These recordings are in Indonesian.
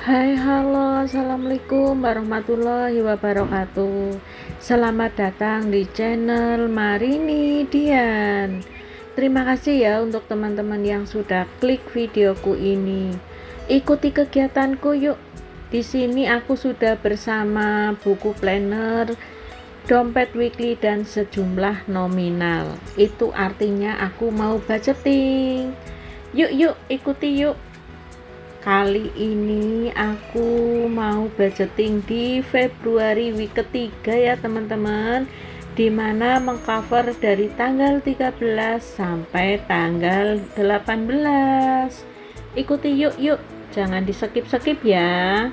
Hai, halo, assalamualaikum warahmatullahi wabarakatuh. Selamat datang di channel Marini Dian. Terima kasih ya untuk teman-teman yang sudah klik videoku ini. Ikuti kegiatanku yuk. Di sini aku sudah bersama buku planner, dompet weekly dan sejumlah nominal. Itu artinya aku mau budgeting. Yuk, ikuti yuk. Kali ini aku mau budgeting di Februari week ketiga ya teman-teman, dimana mengcover dari tanggal 13 sampai tanggal 18. Ikuti yuk, jangan di skip ya.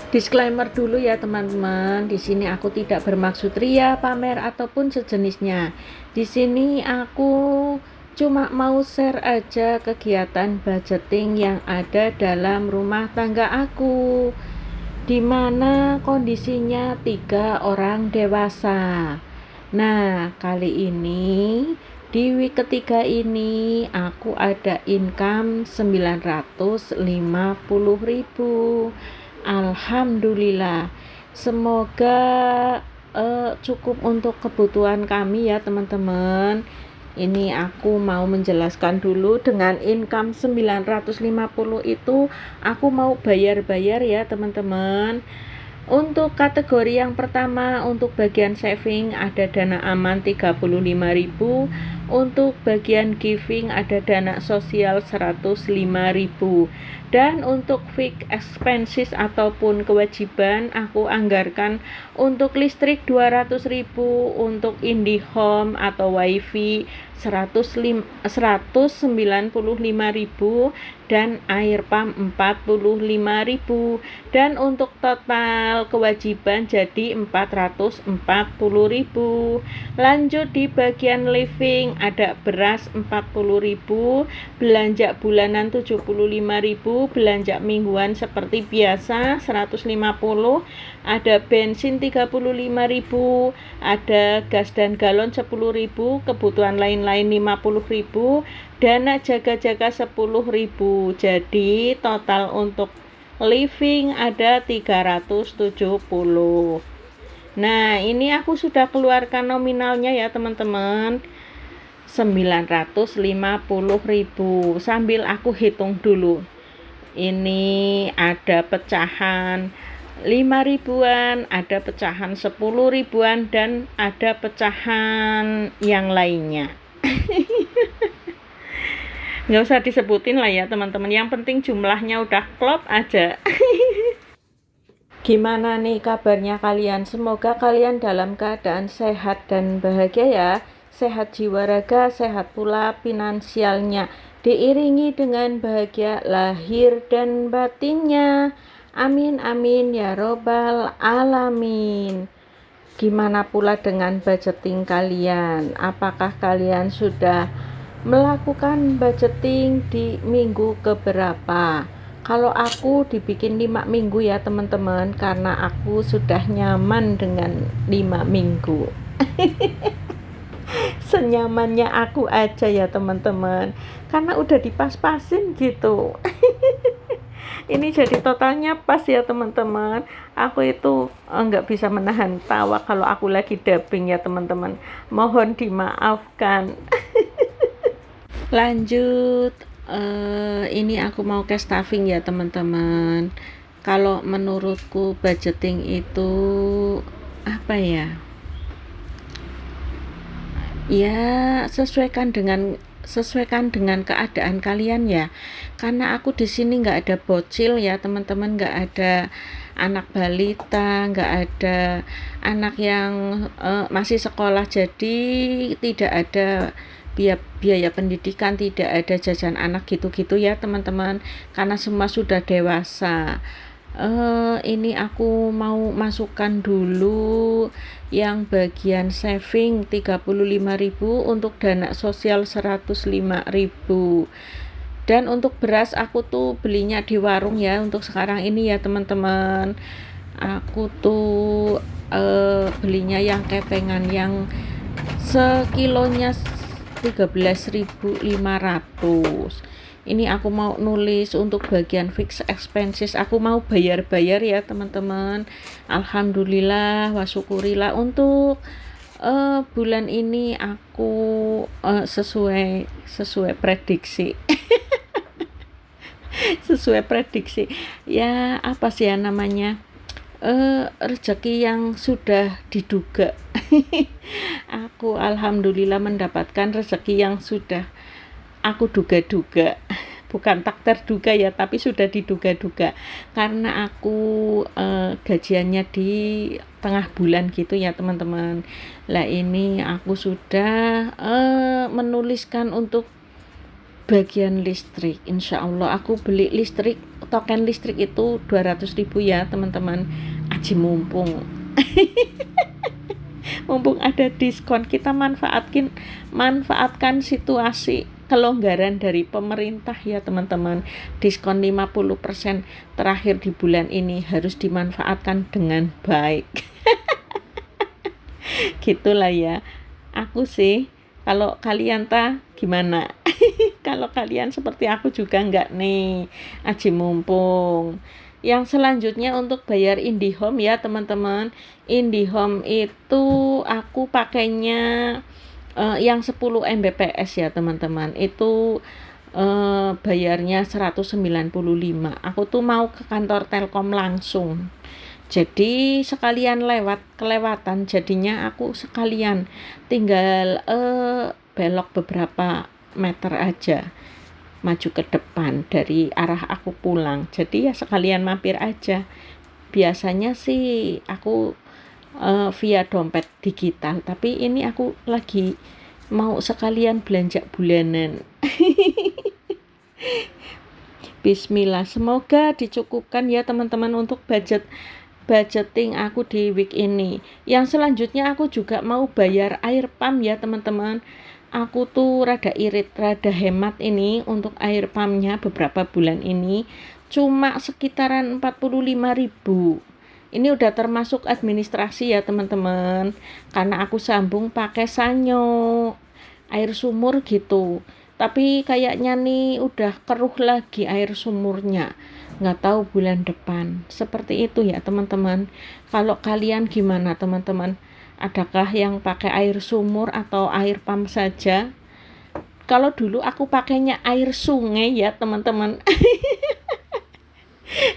Disclaimer dulu ya teman-teman, di sini aku tidak bermaksud ria, pamer ataupun sejenisnya. Di sini aku cuma mau share aja kegiatan budgeting yang ada dalam rumah tangga aku, dimana kondisinya 3 orang dewasa. Nah, kali ini di week ketiga ini aku ada income 950.000. Alhamdulillah. Semoga cukup untuk kebutuhan kami ya teman-teman. Ini aku mau menjelaskan dulu, dengan income 950 itu aku mau bayar ya teman-teman. Untuk kategori yang pertama, untuk bagian saving ada dana aman 35.000, untuk bagian giving ada dana sosial 105.000, dan untuk fixed expenses ataupun kewajiban aku anggarkan untuk listrik 200.000, untuk IndiHome atau wifi 195.000, dan air pump 45.000, dan untuk total kewajiban jadi 440.000. Lanjut di bagian living ada beras 40.000, belanja bulanan 75.000, belanja mingguan seperti biasa 150, ada bensin 35.000, ada gas dan galon 10.000, kebutuhan lain-lain 50.000, dana jaga-jaga 10.000. Jadi total untuk living ada 370. Nah, ini aku sudah keluarkan nominalnya ya teman-teman, 950.000. Sambil aku hitung dulu. Ini ada pecahan 5 ribuan, ada pecahan 10 ribuan, dan ada pecahan yang lainnya. Nggak usah disebutin lah ya teman-teman, yang penting jumlahnya udah klop aja. Gimana nih kabarnya kalian? Semoga kalian dalam keadaan sehat dan bahagia ya. Sehat jiwa raga, sehat pula finansialnya, diiringi dengan bahagia lahir dan batinnya. Amin amin ya robbal alamin. Gimana pula dengan budgeting kalian? Apakah kalian sudah melakukan budgeting di minggu keberapa? Kalau aku dibikin 5 minggu ya teman-teman, karena aku sudah nyaman dengan 5 minggu. Senyamannya aku aja ya teman-teman, karena udah dipas-pasin gitu. Ini jadi totalnya pas ya teman-teman. Aku itu nggak bisa menahan tawa kalau aku lagi dubbing ya teman-teman, mohon dimaafkan. Lanjut, ini aku mau cash stuffing ya teman-teman. Kalau menurutku budgeting itu apa ya? Ya, sesuaikan dengan keadaan kalian ya. Karena aku di sini nggak ada bocil ya teman-teman, nggak ada anak balita, nggak ada anak yang masih sekolah, jadi tidak ada biaya pendidikan, tidak ada jajan anak gitu-gitu ya teman-teman, karena semua sudah dewasa. Ini aku mau masukkan dulu yang bagian saving 35.000, untuk dana sosial 105.000, dan untuk beras aku tuh belinya di warung ya untuk sekarang ini ya teman-teman. Aku tuh belinya yang ketengan, yang sekilonya 13.500. Ini aku mau nulis untuk bagian fixed expenses, aku mau bayar-bayar ya teman-teman. Alhamdulillah wa syukurilah untuk bulan ini aku sesuai prediksi. Sesuai prediksi ya, apa sih ya namanya, rezeki yang sudah diduga. Aku alhamdulillah mendapatkan rezeki yang sudah aku duga-duga, bukan tak terduga ya, tapi sudah diduga-duga, karena aku gajiannya di tengah bulan gitu ya teman-teman. Lah ini aku sudah menuliskan untuk bagian listrik. Insya Allah aku beli listrik, token listrik itu 200.000 ya teman-teman. Aji mumpung ada diskon, kita manfaatkan situasi kelonggaran dari pemerintah ya teman-teman. Diskon 50% terakhir di bulan ini harus dimanfaatkan dengan baik. Gitulah ya aku sih. Kalau kalian gimana? Kalau kalian seperti aku juga enggak nih, aji mumpung. Yang selanjutnya untuk bayar IndiHome ya teman-teman. IndiHome itu aku pakainya yang 10 Mbps ya teman-teman. Itu bayarnya 195. Aku mau ke kantor Telkom langsung. Jadi sekalian kelewatan, jadinya aku sekalian tinggal belok beberapa meter aja maju ke depan dari arah aku pulang. Jadi ya sekalian mampir aja. Biasanya sih aku via dompet digital, tapi ini aku lagi mau sekalian belanja bulanan. Bismillah, semoga dicukupkan ya teman-teman untuk budgeting aku di week ini. Yang selanjutnya aku juga mau bayar air pump ya teman-teman. Aku rada irit, rada hemat ini untuk air pumpnya beberapa bulan ini. Cuma sekitaran 45.000. Ini udah termasuk administrasi ya teman-teman. Karena aku sambung pakai Sanyo, air sumur gitu. Tapi kayaknya nih udah keruh lagi air sumurnya. Nggak tahu bulan depan. Seperti itu ya teman-teman. Kalau kalian gimana teman-teman? Adakah yang pakai air sumur atau air pump saja? Kalau dulu aku pakainya air sungai ya teman-teman.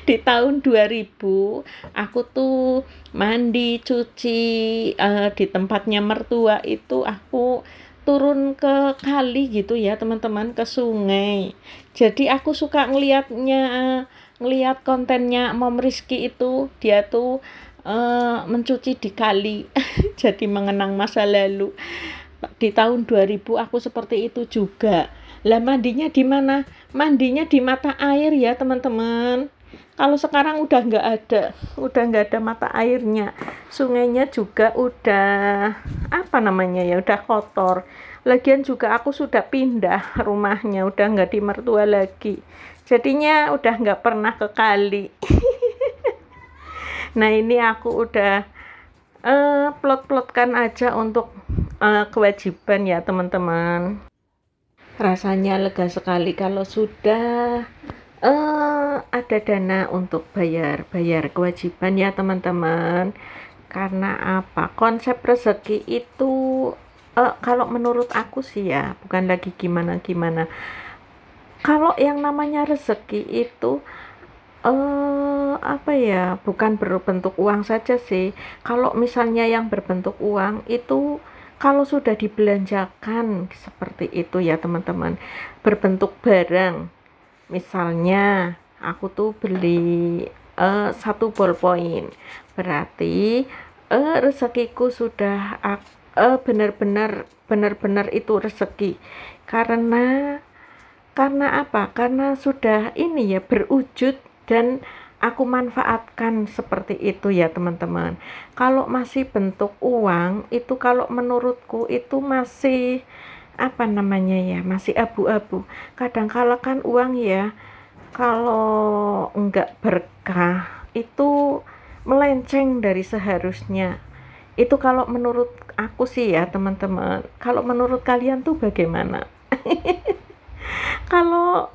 Di tahun 2000 aku mandi, cuci di tempatnya mertua itu aku turun ke kali gitu ya teman-teman, ke sungai. Jadi aku suka ngelihat kontennya Mom Rizky itu, dia mencuci di kali. Jadi mengenang masa lalu. Di tahun 2000 aku seperti itu juga. Lah mandinya di mana? Mandinya di mata air ya teman-teman. Kalau sekarang udah nggak ada mata airnya. Sungainya juga udah udah kotor. Lagian juga aku sudah pindah rumahnya, udah nggak di mertua lagi. Jadinya udah nggak pernah ke kali. Nah ini aku udah plot-plotkan aja untuk kewajiban ya teman-teman. Rasanya lega sekali kalau sudah ada dana untuk bayar kewajiban ya teman-teman. Karena apa? Konsep rezeki itu kalau menurut aku sih ya, bukan lagi gimana-gimana. Kalau yang namanya rezeki itu bukan berbentuk uang saja sih. Kalau misalnya yang berbentuk uang itu kalau sudah dibelanjakan seperti itu ya teman-teman, berbentuk barang. Misalnya aku beli 1 ballpoint, berarti rezekiku sudah benar-benar itu rezeki. Karena apa? Karena sudah ini ya berwujud dan aku manfaatkan seperti itu ya teman-teman. Kalau masih bentuk uang itu, kalau menurutku itu masih masih abu-abu. Kadang kala kan uang ya, kalau enggak berkah itu melenceng dari seharusnya. Itu kalau menurut aku sih ya teman-teman. Kalau menurut kalian bagaimana? Kalau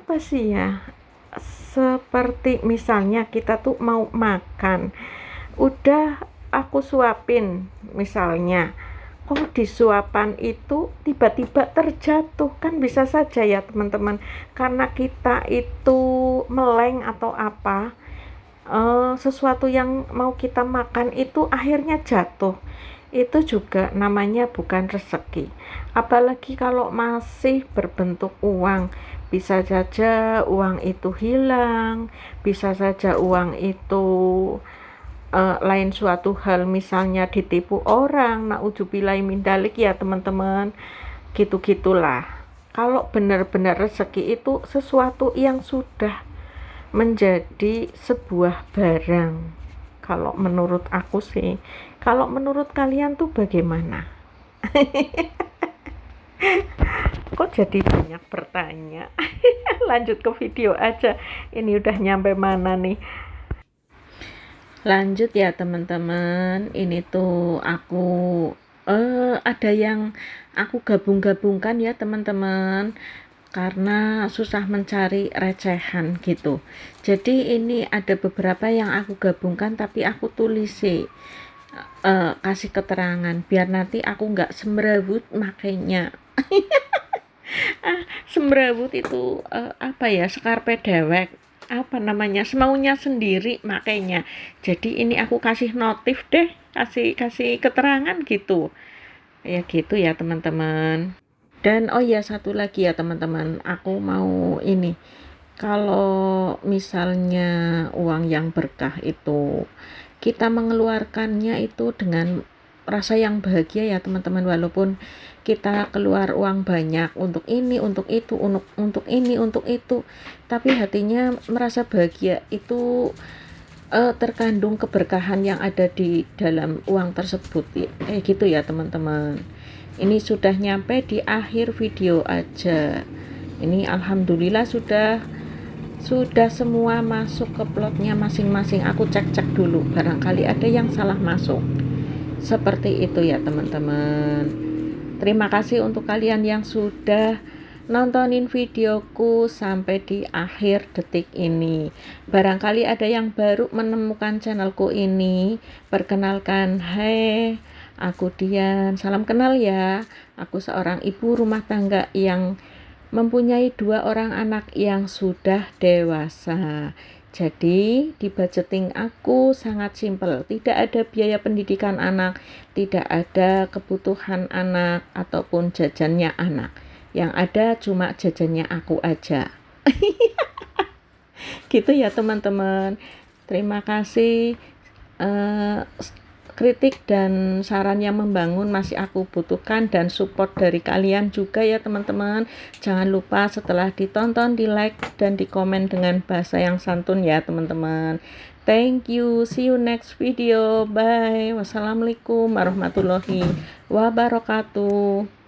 apa sih ya, seperti misalnya kita tuh mau makan, udah aku suapin misalnya, kok di suapan itu tiba-tiba terjatuh, kan bisa saja ya teman-teman, karena kita itu meleng atau apa, sesuatu yang mau kita makan itu akhirnya jatuh. Itu juga namanya bukan rezeki. Apalagi kalau masih berbentuk uang, bisa saja uang itu hilang, bisa saja uang itu lain suatu hal, misalnya ditipu orang, naudzubillahi min dzalik ya teman-teman, gitu-gitulah. Kalau benar-benar rezeki itu sesuatu yang sudah menjadi sebuah barang, kalau menurut aku sih. Kalau menurut kalian tuh bagaimana? Kok jadi banyak bertanya? Lanjut ke video aja, ini udah nyampe mana nih? Lanjut ya teman-teman, ini tuh aku ada yang aku gabung-gabungkan ya teman-teman, karena susah mencari recehan gitu. Jadi ini ada beberapa yang aku gabungkan, tapi aku tulis sih, kasih keterangan biar nanti aku nggak semrawut makanya. Semrawut itu apa ya, skarpe dewek, apa namanya, semaunya sendiri makanya. Jadi ini aku kasih notif deh, kasih kasih keterangan gitu ya, gitu ya teman-teman. Dan oh ya, satu lagi ya teman-teman, aku mau ini, kalau misalnya uang yang berkah itu kita mengeluarkannya itu dengan rasa yang bahagia ya teman-teman, walaupun kita keluar uang banyak untuk ini, untuk itu, untuk ini, untuk itu, tapi hatinya merasa bahagia. Itu terkandung keberkahan yang ada di dalam uang tersebut, kayak gitu ya teman-teman. Ini sudah nyampe di akhir video aja. Ini alhamdulillah sudah semua masuk ke plotnya masing-masing. Aku cek-cek dulu, barangkali ada yang salah masuk. Seperti itu ya teman-teman. Terima kasih untuk kalian yang sudah nontonin videoku sampai di akhir detik ini. Barangkali ada yang baru menemukan channelku ini. Perkenalkan, hai, aku Dian. Salam kenal ya. Aku seorang ibu rumah tangga yang mempunyai 2 orang anak yang sudah dewasa. Jadi di budgeting aku sangat simpel, tidak ada biaya pendidikan anak, tidak ada kebutuhan anak ataupun jajannya anak. Yang ada cuma jajannya aku aja. Gitu ya teman-teman. Terima kasih. Kritik dan saran yang membangun masih aku butuhkan, dan support dari kalian juga ya teman-teman. Jangan lupa setelah ditonton di like dan di komen dengan bahasa yang santun ya teman-teman. Thank you, see you next video, bye. Wassalamualaikum warahmatullahi wabarakatuh.